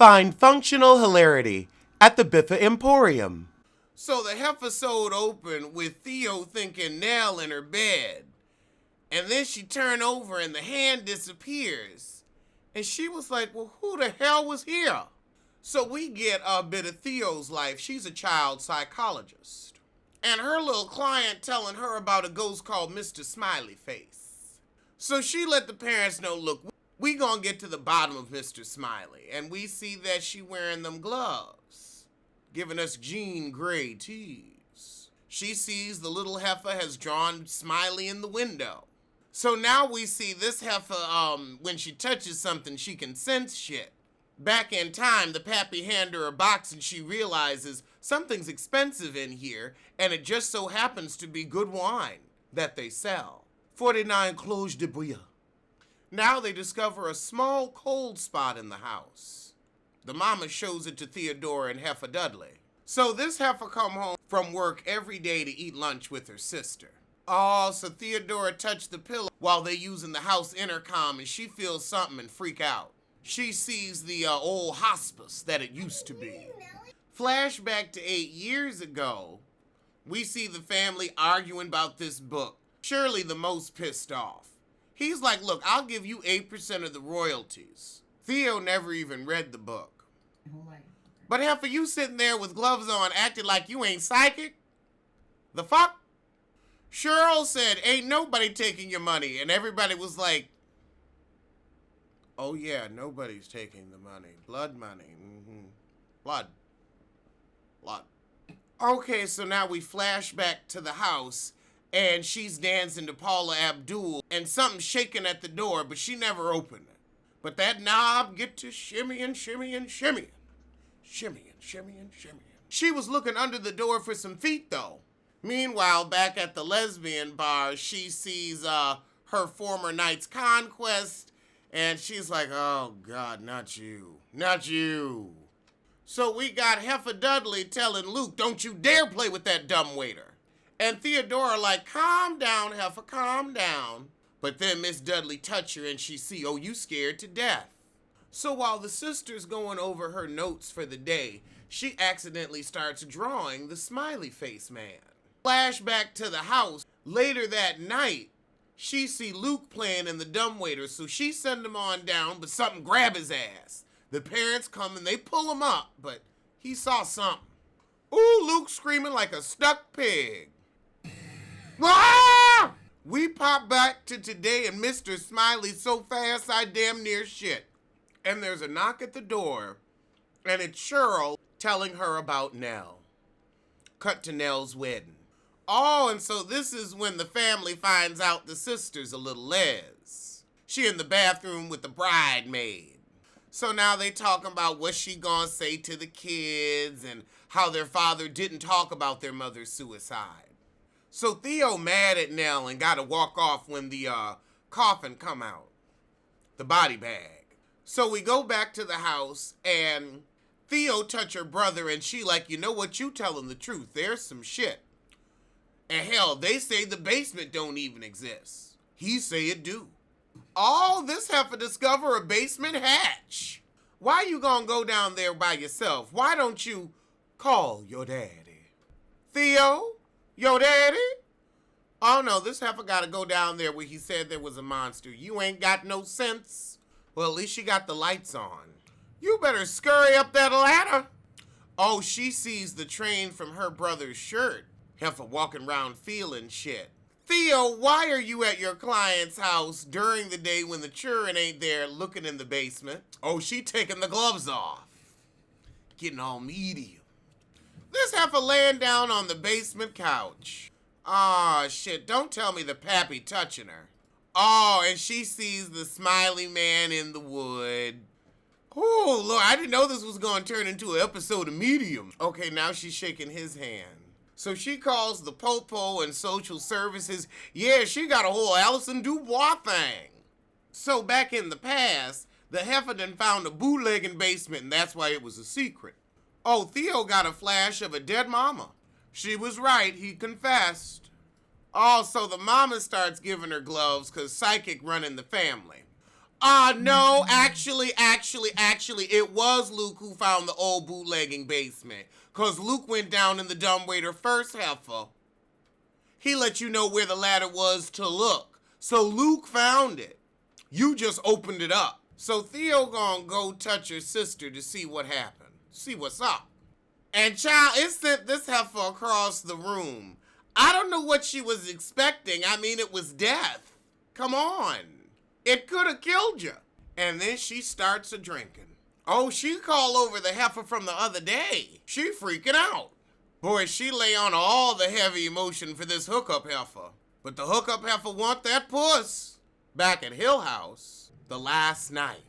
Find functional hilarity at the Biffa Emporium. So the episode opened with Theo thinking Nell in her bed. And then she turned over and the hand disappears. And she was like, well, who the hell was here? So we get a bit of Theo's life. She's a child psychologist. And her little client telling her about a ghost called Mr. Smiley Face. So she let the parents know, look, we gonna get to the bottom of Mr. Smiley. And we see that she wearing them gloves, giving us Jean Grey tease. She sees the little heifer has drawn Smiley in the window. So now we see this heifer, when she touches something, she can sense shit. Back in time, the pappy hand her a box and she realizes something's expensive in here, and it just so happens to be good wine that they sell. 49 cloches de bouillon. Now they discover a small cold spot in the house. The mama shows it to Theodora and Heifer Dudley. So this heifer come home from work every day to eat lunch with her sister. Oh, so Theodora touched the pillow while they using the house intercom and she feels something and freak out. She sees the old hospice that it used to be. Flashback to 8 years ago, we see the family arguing about this book. Shirley the most pissed off. He's like, look, I'll give you 8% of the royalties. Theo never even read the book. But Heifer, you sitting there with gloves on acting like you ain't psychic? The fuck? Cheryl said, ain't nobody taking your money. And everybody was like, oh yeah, nobody's taking the money. Blood money. Mm-hmm. Blood. Okay, so now we flash back to the house and she's dancing to Paula Abdul and something's shaking at the door, but she never opened it. But that knob get to shimmying. She was looking under the door for some feet though. Meanwhile, back at the lesbian bar, she sees her former knight's conquest, and she's like, oh God, not you. So we got Heifer Dudley telling Luke, don't you dare play with that dumb waiter. And Theodora like, calm down, Heifer, calm down. But then Miss Dudley touch her and she see, oh, you scared to death. So while the sister's going over her notes for the day, she accidentally starts drawing the smiley face man. Flashback to the house. Later that night, she see Luke playing in the dumbwaiter, so she send him on down, but something grab his ass. The parents come and they pull him up, but he saw something. Ooh, Luke screaming like a stuck pig. Ah! We pop back to today and Mr. Smiley so fast I damn near shit. And there's a knock at the door, and it's Cheryl telling her about Nell. Cut to Nell's wedding. Oh, and so this is when the family finds out the sister's a little les. She in the bathroom with the bridemaid. So now they talking about what she gonna say to the kids and how their father didn't talk about their mother's suicide. So Theo mad at Nell and gotta walk off when the coffin come out. The body bag. So we go back to the house and Theo touch her brother and she like, you know what, you telling the truth. There's some shit. And hell, they say the basement don't even exist. He say it do. All this heifer discover a basement hatch. Why you gonna go down there by yourself? Why don't you call your daddy? Theo? Your daddy? Oh no, this heifer gotta go down there where he said there was a monster. You ain't got no sense. Well, at least she got the lights on. You better scurry up that ladder. Oh, she sees the train from her brother's shirt. Heifer walking around feeling shit. Theo, why are you at your client's house during the day when the children ain't there looking in the basement? Oh, she taking the gloves off. Getting all medium. This heifer laying down on the basement couch. Aw, shit, don't tell me the pappy touching her. Oh, and she sees the smiley man in the wood. Oh, Lord, I didn't know this was going to turn into an episode of Medium. Okay, now she's shaking his hand. So she calls the Popo and social services. Yeah, she got a whole Alison Dubois thing. So back in the past, the heifer done found a bootlegging basement, and that's why it was a secret. Oh, Theo got a flash of a dead mama. She was right, he confessed. Oh, so the mama starts giving her gloves because psychic running the family. No, actually, it was Luke who found the old bootlegging basement. Because Luke went down in the dumbwaiter first, heifer. He let you know where the ladder was to look. So Luke found it. You just opened it up. So Theo gonna go touch her sister to see what happened. See what's up. And child, it sent this heifer across the room. I don't know what she was expecting. I mean, it was death. Come on. It could have killed you. And then she starts a drinking. Oh, she called over the heifer from the other day. She freaking out. Boy, she lay on all the heavy emotion for this hookup heifer. But the hookup heifer want that puss. Back at Hill House, the last night,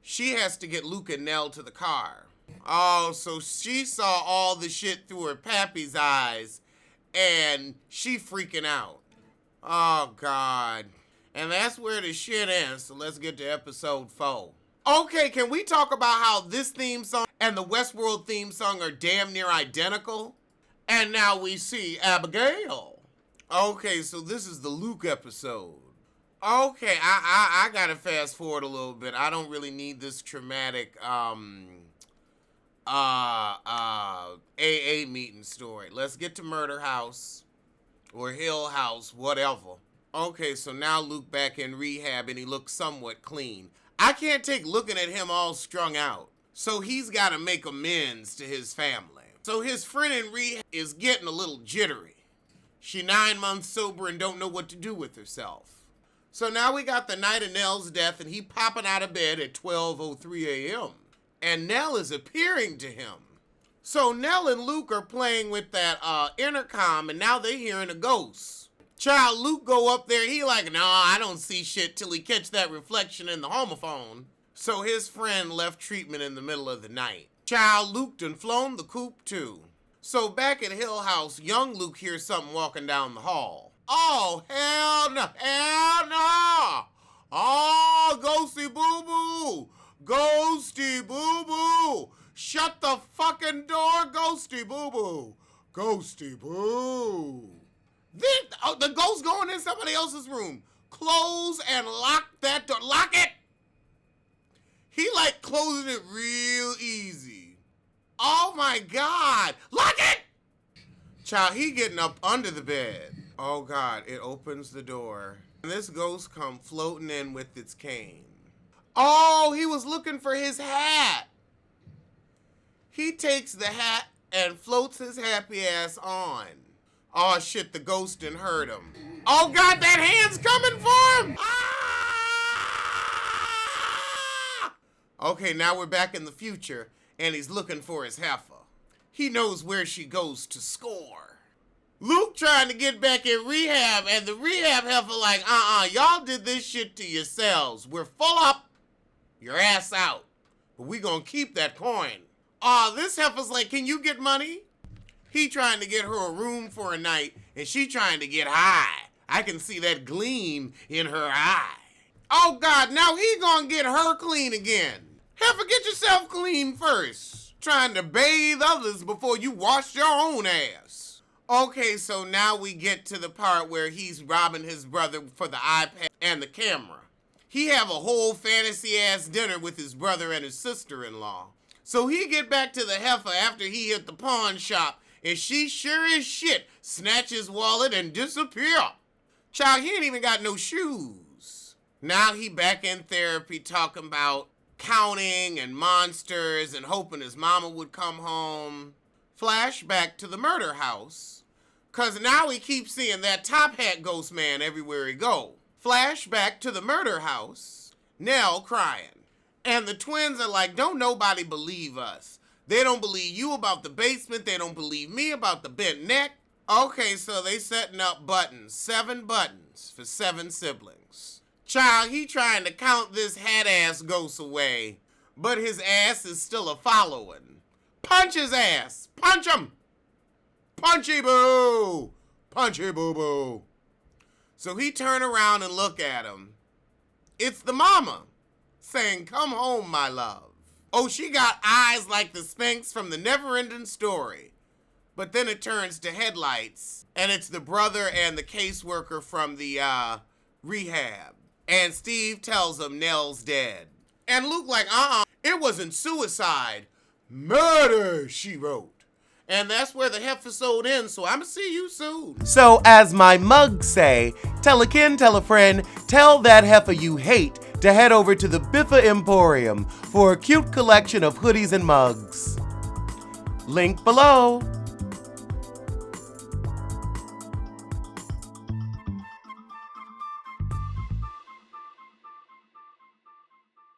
she has to get Luke and Nell to the car. Oh, so she saw all the shit through her pappy's eyes, and she freaking out. Oh, God. And that's where the shit ends, so let's get to episode 4. Okay, can we talk about how this theme song and the Westworld theme song are damn near identical? And now we see Abigail. Okay, so this is the Luke episode. Okay, I gotta fast forward a little bit. I don't really need this traumatic AA meeting story. Let's get to Murder House or Hill House, whatever. Okay, so now Luke back in rehab and he looks somewhat clean. I can't take looking at him all strung out. So he's got to make amends to his family. So his friend in rehab is getting a little jittery. She 9 months sober and don't know what to do with herself. So now we got the night of Nell's death and he popping out of bed at 12:03 a.m. And Nell is appearing to him. So Nell and Luke are playing with that intercom and now they're hearing a ghost. Child, Luke go up there, he like, nah, I don't see shit till he catch that reflection in the homophone. So his friend left treatment in the middle of the night. Child, Luke done flown the coop too. So back at Hill House, young Luke hears something walking down the hall. Oh, hell no, hell no. Oh, ghosty boo-boo, ghosty boo-boo. Shut the fucking door, ghosty boo-boo, ghosty boo. Then the ghost going in somebody else's room. Close and lock that door. Lock it. He like closing it real easy. Oh my God. Lock it. Child, he getting up under the bed. Oh God, it opens the door. And this ghost come floating in with its cane. Oh, he was looking for his hat. He takes the hat and floats his happy ass on. Oh shit, the ghost done heard him. Oh God, that hand's coming for him! Ah! Okay, now we're back in the future, and he's looking for his heifer. He knows where she goes to score. Luke trying to get back in rehab, and the rehab heifer like, y'all did this shit to yourselves. We're full up, your ass out. But we gonna keep that coin. This heifer's like, can you get money? He trying to get her a room for a night, and she trying to get high. I can see that gleam in her eye. Oh God, now he gonna get her clean again. Heifer, get yourself clean first. Trying to bathe others before you wash your own ass. Okay, so now we get to the part where he's robbing his brother for the iPad and the camera. He have a whole fantasy-ass dinner with his brother and his sister-in-law. So he get back to the heifer after he hit the pawn shop, and she sure as shit snatch his wallet and disappear. Child, he ain't even got no shoes. Now he back in therapy talking about counting and monsters and hoping his mama would come home. Flashback to the murder house. Cause now he keeps seeing that top hat ghost man everywhere he go. Flashback to the murder house. Nell crying. And the twins are like, don't nobody believe us. They don't believe you about the basement. They don't believe me about the bent neck. Okay, so they setting up buttons. 7 buttons for 7 siblings. Child, he trying to count this hat-ass ghost away, but his ass is still a-following. Punch his ass. Punch him. Punchy boo. Punchy boo-boo. So he turn around and look at him. It's the mama saying, come home, my love. Oh, she got eyes like the Sphinx from the Never-Ending Story. But then it turns to headlights, and it's the brother and the caseworker from the rehab. And Steve tells him Nell's dead. And Luke like, it wasn't suicide. Murder, she wrote. And that's where the episode ends, so I'ma see you soon. So as my mugs say, tell a kin, tell a friend, tell that heifer you hate to head over to the Biffa Emporium for a cute collection of hoodies and mugs. Link below.